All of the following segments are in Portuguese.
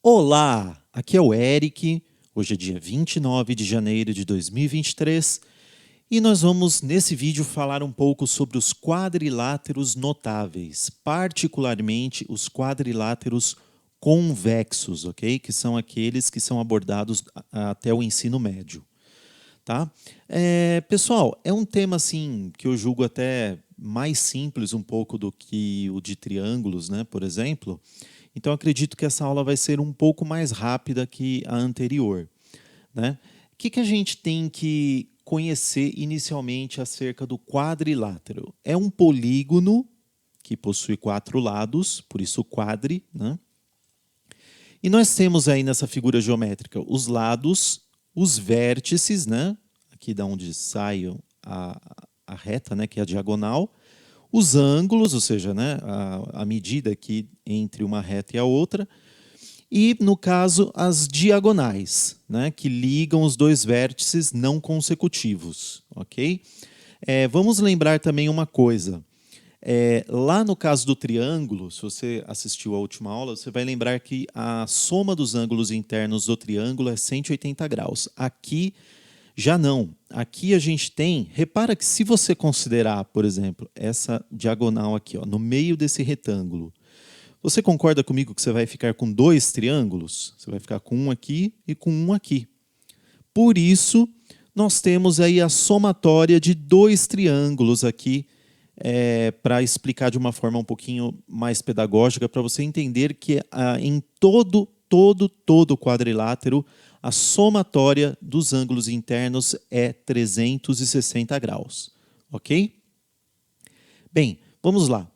Olá, aqui é o Eric, hoje é dia 29 de janeiro de 2023 e nós vamos nesse vídeo falar um pouco sobre os quadriláteros notáveis, particularmente os quadriláteros convexos, ok? Que são aqueles que são abordados até o ensino médio. Tá? Pessoal, é um tema assim que eu julgo até mais simples um pouco do que o de triângulos, né, por exemplo. Então acredito que essa aula vai ser um pouco mais rápida que a anterior, né? O que a gente tem que conhecer inicialmente acerca do quadrilátero? É um polígono que possui 4 lados, por isso quadri, né? E nós temos aí nessa figura geométrica os lados, os vértices, né? Aqui da onde sai a reta, né? Que é a diagonal, os ângulos, ou seja, né? a medida aqui entre uma reta e a outra, e, no caso, as diagonais, né? Que ligam os dois vértices não consecutivos, ok? Vamos lembrar também uma coisa. Lá no caso do triângulo, se você assistiu à última aula, você vai lembrar que a soma dos ângulos internos do triângulo é 180 graus. Aqui já não. Aqui a gente tem... Repara que se você considerar, por exemplo, essa diagonal aqui, ó, no meio desse retângulo, você concorda comigo que você vai ficar com 2 triângulos? Você vai ficar com um aqui e com um aqui. Por isso, nós temos aí a somatória de 2 triângulos aqui, para explicar de uma forma um pouquinho mais pedagógica, para você entender que em todo quadrilátero, a somatória dos ângulos internos é 360 graus. Ok? Bem, vamos lá.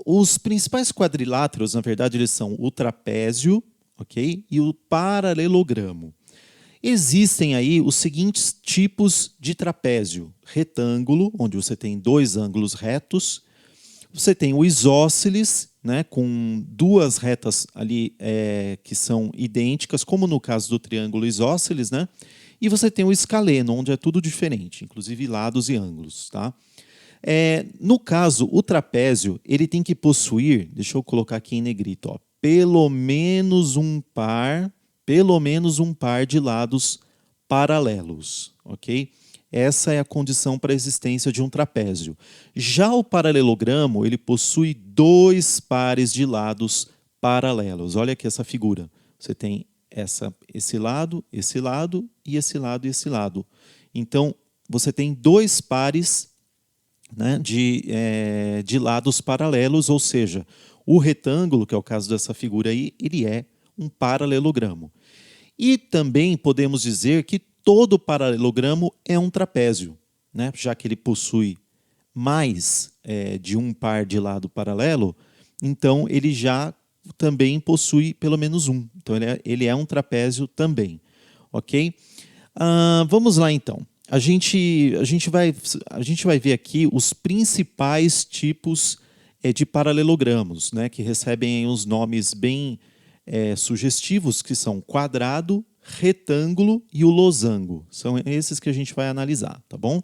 Os principais quadriláteros, na verdade, eles são o trapézio, ok? E o paralelogramo. Existem aí os seguintes tipos de trapézio: retângulo, onde você tem 2 ângulos retos. Você tem o isósceles, né, com 2 retas ali que são idênticas, como no caso do triângulo isósceles, né? E você tem o escaleno, onde é tudo diferente, inclusive lados e ângulos, tá? No caso, o trapézio, ele tem que possuir, deixa eu colocar aqui em negrito, ó, pelo menos um par de lados paralelos, ok? Essa é a condição para a existência de um trapézio. Já o paralelogramo, ele possui 2 pares de lados paralelos. Olha aqui essa figura. Você tem esse lado e esse lado e esse lado. Então, você tem 2 pares, né, de lados paralelos, ou seja, o retângulo, que é o caso dessa figura aí, ele é um paralelogramo. E também podemos dizer que todo paralelogramo é um trapézio, né? Já que ele possui mais de um par de lado paralelo, então ele já também possui pelo menos um. Então ele é um trapézio também, ok? Vamos lá então. A gente vai ver aqui os principais tipos de paralelogramos, né? Que recebem os nomes bem sugestivos, que são quadrado, retângulo e o losango. São esses que a gente vai analisar, tá bom?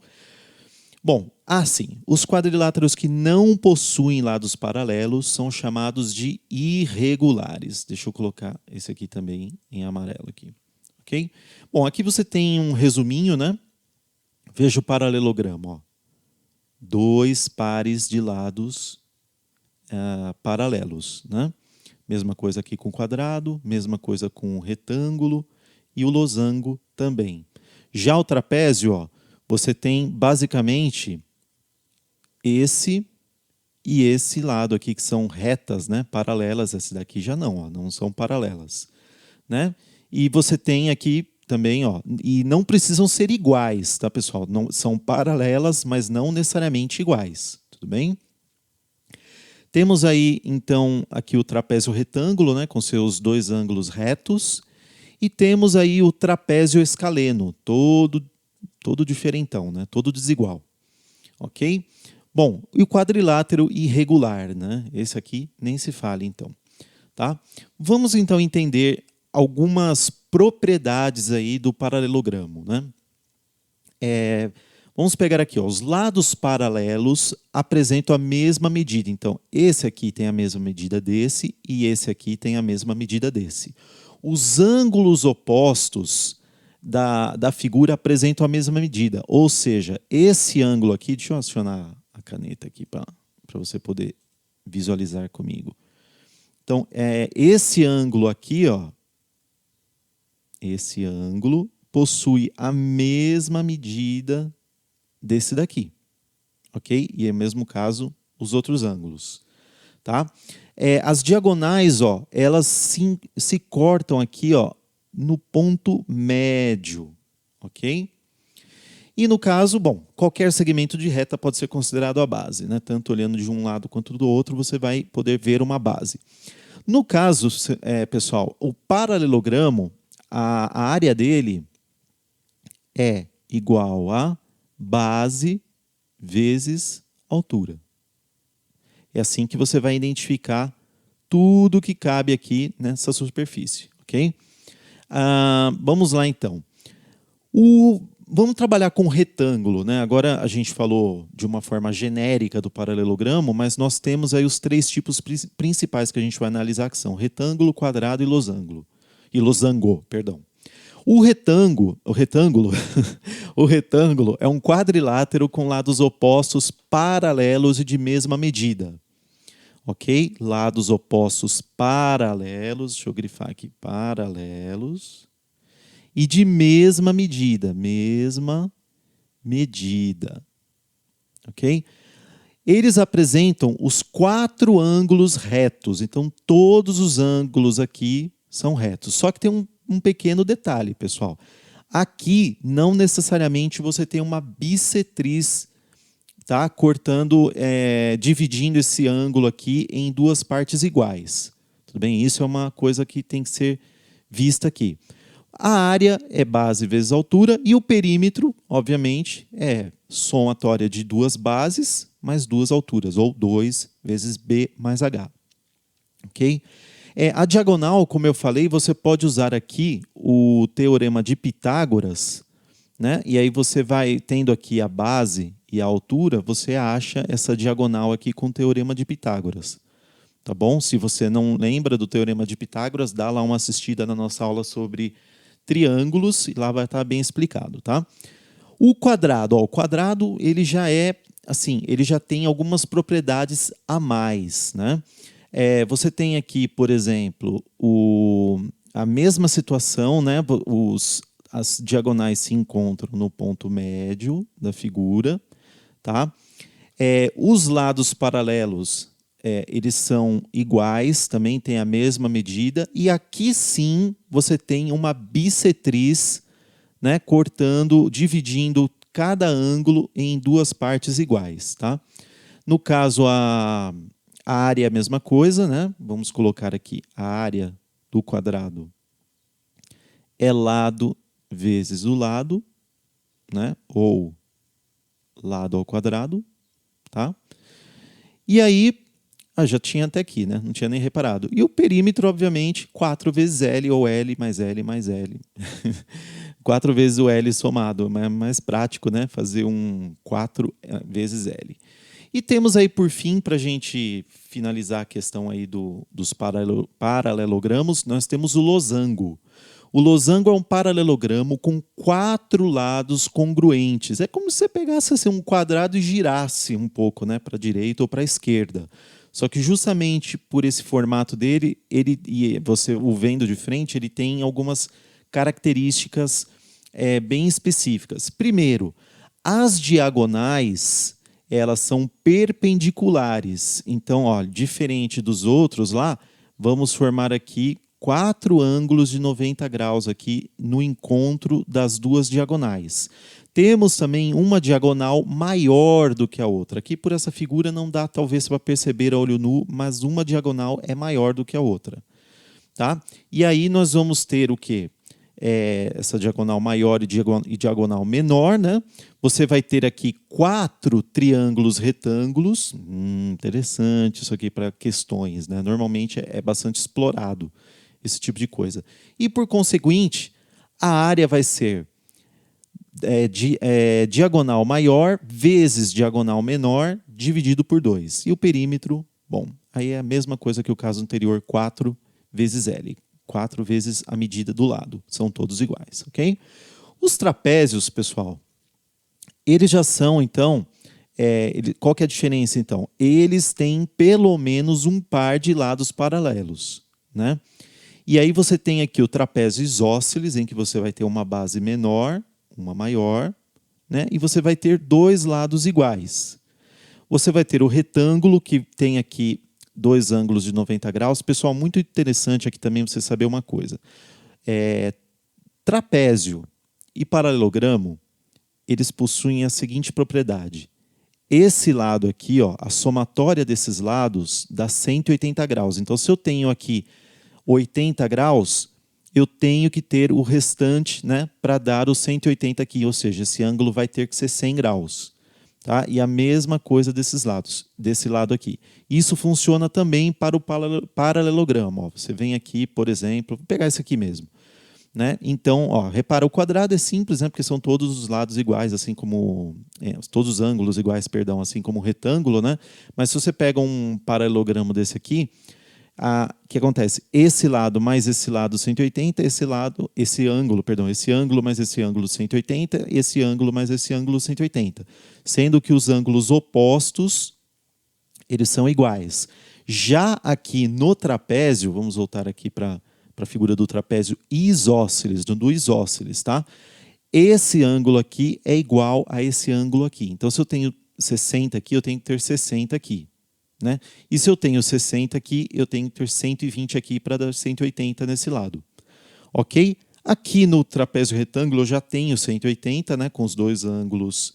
Bom, sim, os quadriláteros que não possuem lados paralelos são chamados de irregulares. Deixa eu colocar esse aqui também em amarelo aqui, ok? Bom, aqui você tem um resuminho, né? Veja o paralelogramo, ó. 2 pares de lados paralelos, né? Mesma coisa aqui com o quadrado, mesma coisa com o retângulo e o losango também. Já o trapézio, ó, você tem basicamente esse e esse lado aqui, que são retas, né, paralelas. Esse daqui já não, ó, não são paralelas, né? E você tem aqui também, ó, e não precisam ser iguais, tá, pessoal? Não, são paralelas, mas não necessariamente iguais, tudo bem? Temos aí, então, aqui o trapézio retângulo, né, com seus 2 ângulos retos, e temos aí o trapézio escaleno, todo diferentão, né, todo desigual, ok? Bom, e o quadrilátero irregular, né? Esse aqui nem se fala, então, tá? Vamos, então, entender algumas propriedades aí do paralelogramo, né? Vamos pegar aqui, ó, os lados paralelos apresentam a mesma medida. Então, esse aqui tem a mesma medida desse e esse aqui tem a mesma medida desse. Os ângulos opostos da figura apresentam a mesma medida. Ou seja, esse ângulo aqui, deixa eu acionar a caneta aqui para você poder visualizar comigo. Então, esse ângulo aqui, ó, esse ângulo possui a mesma medida desse daqui, ok? E é o mesmo caso os outros ângulos, tá? As diagonais, ó, elas se cortam aqui, ó, no ponto médio, ok? E no caso, bom, qualquer segmento de reta pode ser considerado a base, né? Tanto olhando de um lado quanto do outro, você vai poder ver uma base. No caso, pessoal, o paralelogramo, a área dele é igual a base vezes altura. É assim que você vai identificar tudo que cabe aqui nessa superfície, ok? Vamos lá, então. Vamos trabalhar com retângulo, né? Agora a gente falou de uma forma genérica do paralelogramo, mas nós temos aí os 3 tipos principais que a gente vai analisar, que são retângulo, quadrado e losango. Perdão. O retângulo o retângulo é um quadrilátero com lados opostos paralelos e de mesma medida. Ok? Lados opostos paralelos, deixa eu grifar aqui, paralelos. E de mesma medida, ok? Eles apresentam os 4 ângulos retos, então todos os ângulos aqui são retos. Só que tem um pequeno detalhe, pessoal. Aqui, não necessariamente você tem uma bissetriz, tá? Dividindo esse ângulo aqui em 2 partes iguais. Tudo bem? Isso é uma coisa que tem que ser vista aqui. A área é base vezes altura e o perímetro, obviamente, é somatória de 2 bases mais 2 alturas, ou 2 vezes B mais H. Ok? A diagonal, como eu falei, você pode usar aqui o teorema de Pitágoras, né? E aí você vai tendo aqui a base e a altura, você acha essa diagonal aqui com o teorema de Pitágoras. Tá bom? Se você não lembra do teorema de Pitágoras, dá lá uma assistida na nossa aula sobre triângulos e lá vai estar bem explicado, tá? O quadrado, ele já é assim, ele já tem algumas propriedades a mais, né? Você tem aqui, por exemplo, a mesma situação, né? As diagonais se encontram no ponto médio da figura, tá? Os lados paralelos, eles são iguais, também têm a mesma medida, e aqui sim você tem uma bissetriz, né, dividindo cada ângulo em 2 partes iguais, tá? No caso, a área é a mesma coisa, né? Vamos colocar aqui a área do quadrado é lado vezes o lado, né? Ou lado ao quadrado, tá? E aí, já tinha até aqui, né? Não tinha nem reparado. E o perímetro, obviamente, 4 vezes L, ou L mais L mais L. 4 vezes o L somado. É mais prático, né? Fazer 4 vezes L. E temos aí, por fim, para a gente finalizar a questão aí dos paralelogramos, nós temos o losango. O losango é um paralelogramo com 4 lados congruentes. É como se você pegasse assim, um quadrado e girasse um pouco, né, para a direita ou para a esquerda. Só que justamente por esse formato dele, e você o vendo de frente, ele tem algumas características bem específicas. Primeiro, as diagonais, elas são perpendiculares. Então, ó, diferente dos outros lá, vamos formar aqui 4 ângulos de 90 graus aqui no encontro das 2 diagonais. Temos também uma diagonal maior do que a outra. Aqui por essa figura não dá talvez para perceber a olho nu, mas uma diagonal é maior do que a outra. Tá? E aí nós vamos ter o quê? Essa diagonal maior e diagonal menor, né? Você vai ter aqui 4 triângulos retângulos. Interessante isso aqui para questões, né? Normalmente é bastante explorado esse tipo de coisa. E por conseguinte, a área vai ser diagonal maior vezes diagonal menor dividido por 2. E o perímetro, bom, aí é a mesma coisa que o caso anterior, 4 vezes L. 4 vezes a medida do lado. São todos iguais, ok? Os trapézios, pessoal, eles já são, então, qual que é a diferença, então? Eles têm pelo menos um par de lados paralelos, né? E aí você tem aqui o trapézio isósceles, em que você vai ter uma base menor, uma maior, né? E você vai ter dois lados iguais. Você vai ter o retângulo, que tem aqui dois ângulos de 90 graus. Pessoal, muito interessante aqui também você saber uma coisa. Trapézio e paralelogramo, eles possuem a seguinte propriedade. Esse lado aqui, ó, a somatória desses lados dá 180 graus. Então, se eu tenho aqui 80 graus, eu tenho que ter o restante, né, para dar os 180 aqui, ou seja, esse ângulo vai ter que ser 100 graus. Tá? E a mesma coisa desses lados, desse lado aqui. Isso funciona também para o paralelogramo. Ó. Você vem aqui, por exemplo, vou pegar esse aqui mesmo. Né? Então, ó, repara, o quadrado é simples, né? Porque são todos os lados iguais, assim como todos os ângulos iguais, perdão, assim como o retângulo, né? Mas se você pega um paralelogramo desse aqui, o que acontece? Esse lado mais esse lado 180, esse ângulo mais esse ângulo 180, esse ângulo mais esse ângulo 180, sendo que os ângulos opostos eles são iguais. Já aqui no trapézio, vamos voltar aqui para a figura do trapézio isósceles, do isósceles, tá? Esse ângulo aqui é igual a esse ângulo aqui. Então, se eu tenho 60 aqui, eu tenho que ter 60 aqui. Né? E se eu tenho 60 aqui, eu tenho que ter 120 aqui para dar 180 nesse lado. Ok? Aqui no trapézio retângulo eu já tenho 180, né, com os dois ângulos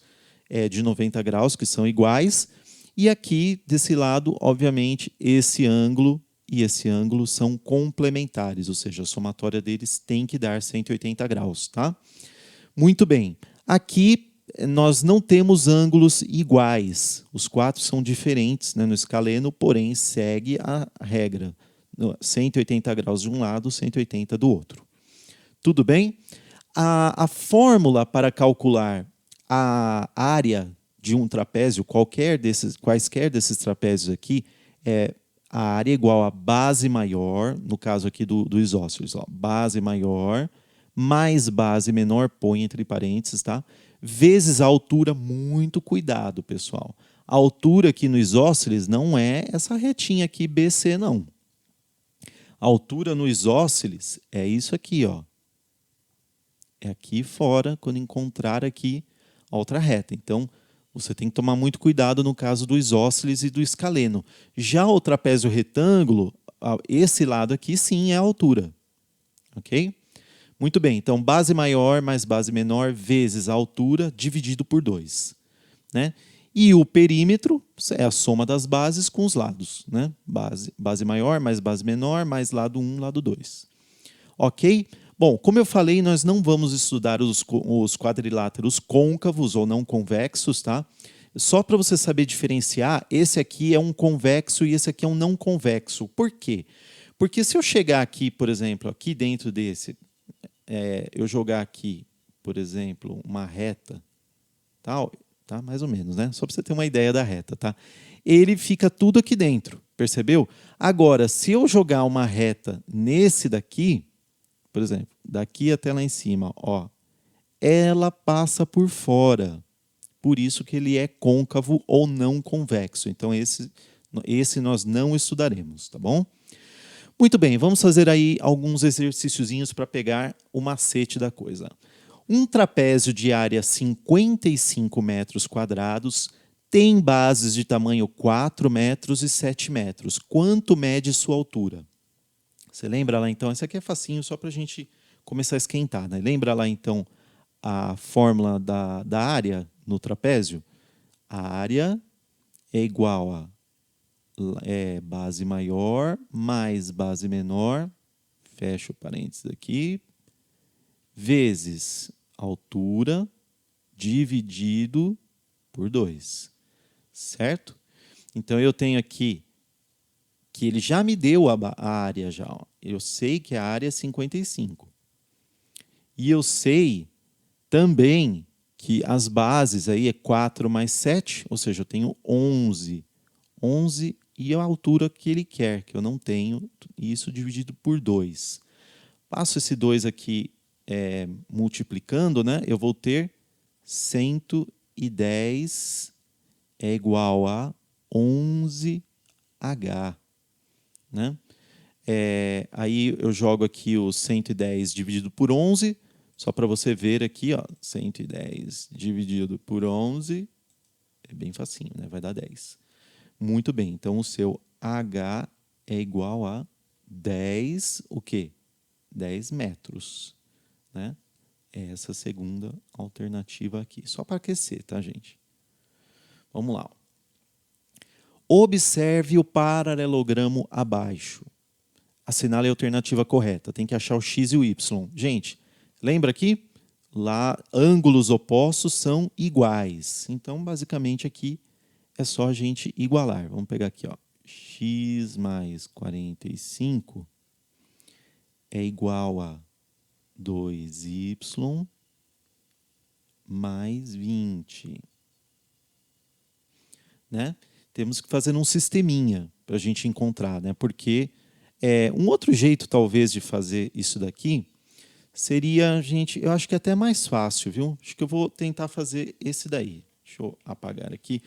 de 90 graus, que são iguais. E aqui, desse lado, obviamente, esse ângulo e esse ângulo são complementares, ou seja, a somatória deles tem que dar 180 graus. Tá? Muito bem. Aqui nós não temos ângulos iguais. Os quatro são diferentes, né, no escaleno, porém segue a regra. 180 graus de um lado, 180 do outro. Tudo bem? A fórmula para calcular a área de um trapézio, quaisquer desses trapézios aqui, é a área igual a base maior, no caso aqui do isósceles, ó, base maior, mais base menor, põe entre parênteses, tá? Vezes a altura, muito cuidado, pessoal. A altura aqui no isósceles não é essa retinha aqui, BC, não. A altura no isósceles é isso aqui, ó. É aqui fora, quando encontrar aqui a outra reta. Então, você tem que tomar muito cuidado no caso do isósceles e do escaleno. Já o trapézio retângulo, esse lado aqui sim é a altura. Ok? Muito bem, então base maior mais base menor vezes a altura dividido por 2. Né? E o perímetro é a soma das bases com os lados. Né? Base maior mais base menor mais lado 1, lado 2. Ok? Bom, como eu falei, nós não vamos estudar os quadriláteros côncavos ou não convexos, tá? Só para você saber diferenciar, esse aqui é um convexo e esse aqui é um não convexo. Por quê? Porque se eu chegar aqui, por exemplo, aqui dentro desse, eu jogar aqui, por exemplo, uma reta, tal, tá? Mais ou menos, né? Só para você ter uma ideia da reta, tá? Ele fica tudo aqui dentro, percebeu? Agora, se eu jogar uma reta nesse daqui, por exemplo, daqui até lá em cima, ó, ela passa por fora. Por isso que ele é côncavo ou não convexo. Então, esse nós não estudaremos, tá bom? Muito bem, vamos fazer aí alguns exercíciozinhos para pegar o macete da coisa. Um trapézio de área 55 metros quadrados tem bases de tamanho 4 metros e 7 metros. Quanto mede sua altura? Você lembra lá, então? Esse aqui é facinho, só para a gente começar a esquentar. Né? Lembra lá, então, a fórmula da área no trapézio? A área é igual a base maior mais base menor, fecha o parênteses aqui, vezes altura dividido por 2. Certo? Então, eu tenho aqui que ele já me deu a área já. Ó. Eu sei que a área é 55. E eu sei também que as bases aí é 4 mais 7, ou seja, eu tenho 11. 11 e a altura que ele quer, que eu não tenho, e isso dividido por 2. Passo esse 2 aqui multiplicando, né? Eu vou ter 110 é igual a 11H, né? Aí eu jogo aqui o 110 dividido por 11, só para você ver aqui, ó, 110 dividido por 11, é bem facinho, né? Vai dar 10. Muito bem, então o seu H é igual a 10, o quê? 10 metros, né? É essa segunda alternativa aqui, só para aquecer, tá, gente? Vamos lá. Observe o paralelogramo abaixo. Assinale a alternativa correta. Tem que achar o x e o y. Gente, lembra aqui? Lá, ângulos opostos são iguais. Então, basicamente, aqui é só a gente igualar. Vamos pegar aqui, ó. X mais 45 é igual a 2y mais 20. Né? Temos que fazer um sisteminha para a gente encontrar, né? Porque um outro jeito, talvez, de fazer isso daqui seria, gente, eu acho que é até mais fácil, viu? Acho que eu vou tentar fazer esse daí. Deixa eu apagar aqui.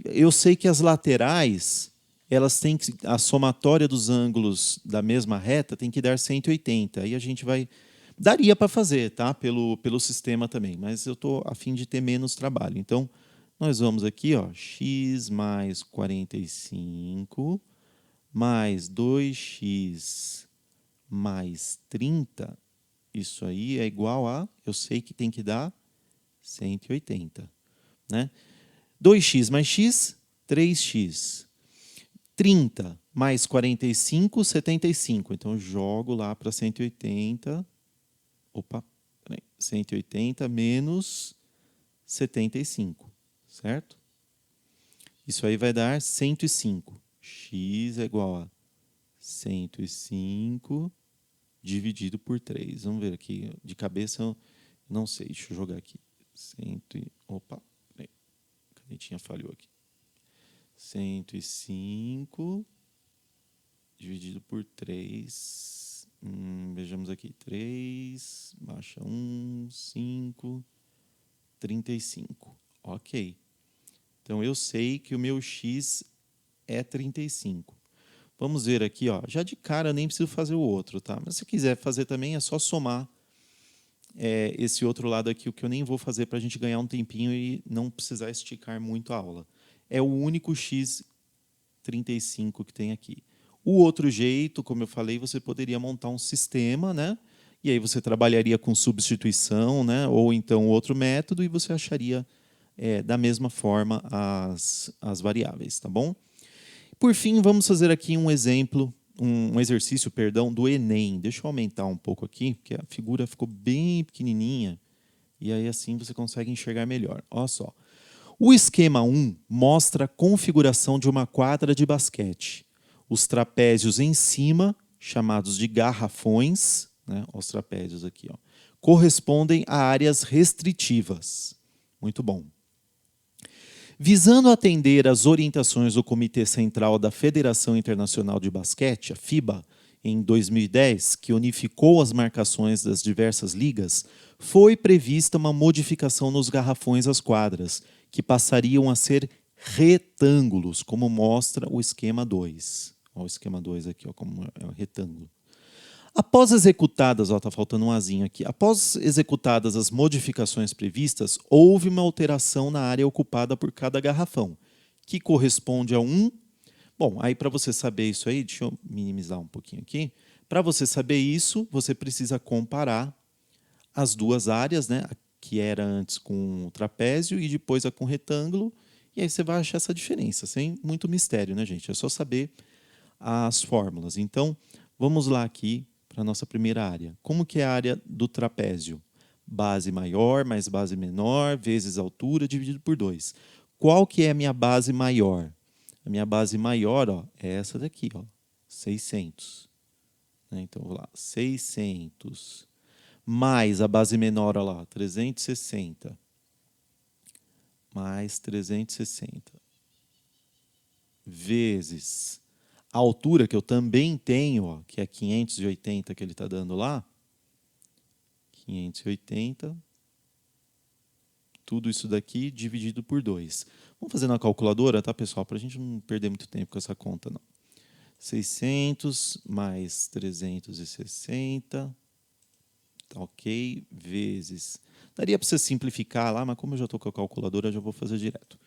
Eu sei que as laterais, elas têm que, a somatória dos ângulos da mesma reta tem que dar 180. Aí a gente vai... Daria para fazer, tá? Pelo sistema também, mas eu estou a fim de ter menos trabalho. Então, nós vamos aqui, ó, x mais 45 mais 2x mais 30, isso aí é igual a, eu sei que tem que dar 180. Né? 2x mais x, 3x. 30 mais 45, 75. Então, eu jogo lá para 180. Opa, 180 menos 75, certo? Isso aí vai dar 105. X é igual a 105 dividido por 3. Vamos ver aqui. De cabeça, eu não sei. Deixa eu jogar aqui. Opa, a canetinha falhou aqui. 105 dividido por 3. Vejamos aqui. 3, baixa 1, 5, 35. Ok. Então, eu sei que o meu x é 35. Vamos ver aqui, ó. Já de cara eu nem preciso fazer o outro, tá? Mas se quiser fazer também, é só somar esse outro lado aqui, o que eu nem vou fazer para a gente ganhar um tempinho e não precisar esticar muito a aula. É o único x 35 que tem aqui. O outro jeito, como eu falei, você poderia montar um sistema, né? E aí você trabalharia com substituição, né? Ou então outro método, e você acharia da mesma forma as variáveis, tá bom? Por fim, vamos fazer aqui um exemplo, um exercício, perdão, do Enem. Deixa eu aumentar um pouco aqui, porque a figura ficou bem pequenininha, e aí assim você consegue enxergar melhor. Olha só. O esquema 1 mostra a configuração de uma quadra de basquete. Os trapézios em cima, chamados de garrafões, né, os trapézios aqui, ó, correspondem a áreas restritivas. Muito bom. Visando atender às orientações do Comitê Central da Federação Internacional de Basquete, a FIBA, em 2010, que unificou as marcações das diversas ligas, foi prevista uma modificação nos garrafões às quadras, que passariam a ser retângulos, como mostra o esquema 2. Olha o esquema 2 aqui, ó, como é um retângulo. Após executadas, está faltando um azinho aqui, após executadas as modificações previstas, houve uma alteração na área ocupada por cada garrafão, que corresponde a um... Bom, aí para você saber isso aí, deixa eu minimizar um pouquinho aqui. Para você saber isso, você precisa comparar as duas áreas, né? A que era antes com o trapézio e depois a com retângulo, e aí você vai achar essa diferença, sem muito mistério, né, gente? É só saber as fórmulas. Então, vamos lá aqui para a nossa primeira área. Como que é a área do trapézio? Base maior mais base menor vezes altura dividido por 2. Qual que é a minha base maior? A minha base maior, ó, é essa daqui, ó, 600. Então, vou lá, 600 mais a base menor, ó lá, 360. mais 360 vezes a altura que eu também tenho, ó, que é 580 que ele está dando lá. 580. Tudo isso daqui dividido por 2. Vamos fazer na calculadora, tá, pessoal? Para a gente não perder muito tempo com essa conta, não. 600 mais 360, tá ok, vezes... Daria para você simplificar lá, mas como eu já estou com a calculadora, eu já vou fazer direto.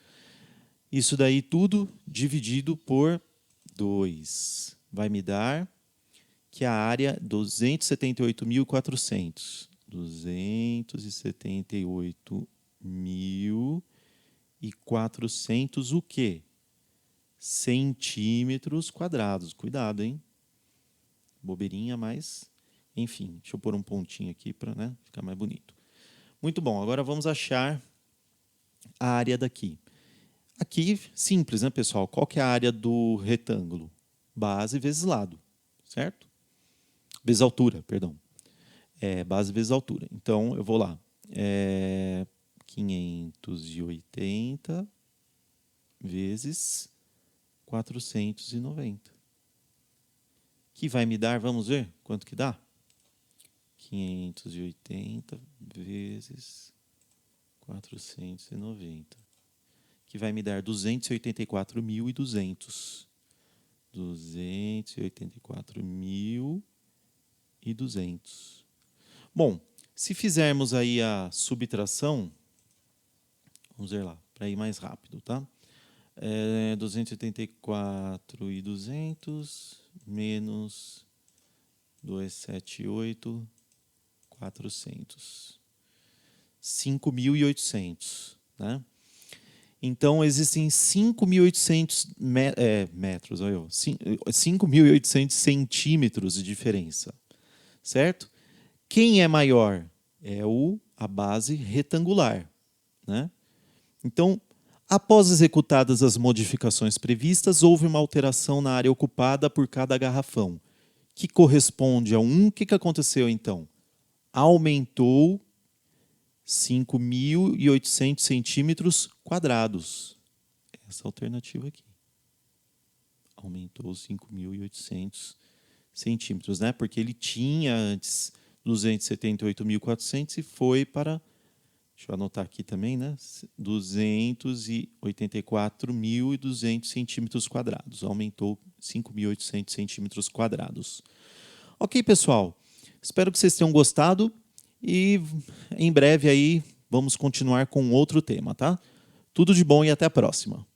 Isso daí tudo dividido por 2. Vai me dar que a área 278.400. 278.400 o quê? Centímetros quadrados. Cuidado, hein? Bobeirinha, mas... Enfim, deixa eu pôr um pontinho aqui para, né, ficar mais bonito. Muito bom, agora vamos achar a área daqui. Aqui, simples, né, pessoal? Qual que é a área do retângulo? Base vezes lado, certo? Vezes altura, perdão. Base vezes altura. Então, eu vou lá. 580 vezes 490. Que vai me dar, vamos ver quanto que dá? 580 vezes 490. Que vai me dar 284.200. 284.200. Bom, se fizermos aí a subtração, vamos ver lá, para ir mais rápido, tá? 284.200 menos 278.400. 5.800, né? Então, existem 5.800 metros, 5.800 centímetros de diferença, certo? Quem é maior? É a base retangular, né? Então, após executadas as modificações previstas, houve uma alteração na área ocupada por cada garrafão, que corresponde a 1. O que aconteceu, então? Aumentou 5.800 centímetros quadrados. Essa alternativa aqui. Aumentou 5.800 centímetros, né? Porque ele tinha antes 278.400 e foi para, deixa eu anotar aqui também, né? 284.200 centímetros quadrados. Aumentou 5.800 centímetros quadrados. Ok, pessoal. Espero que vocês tenham gostado. E em breve aí vamos continuar com outro tema, tá? Tudo de bom e até a próxima.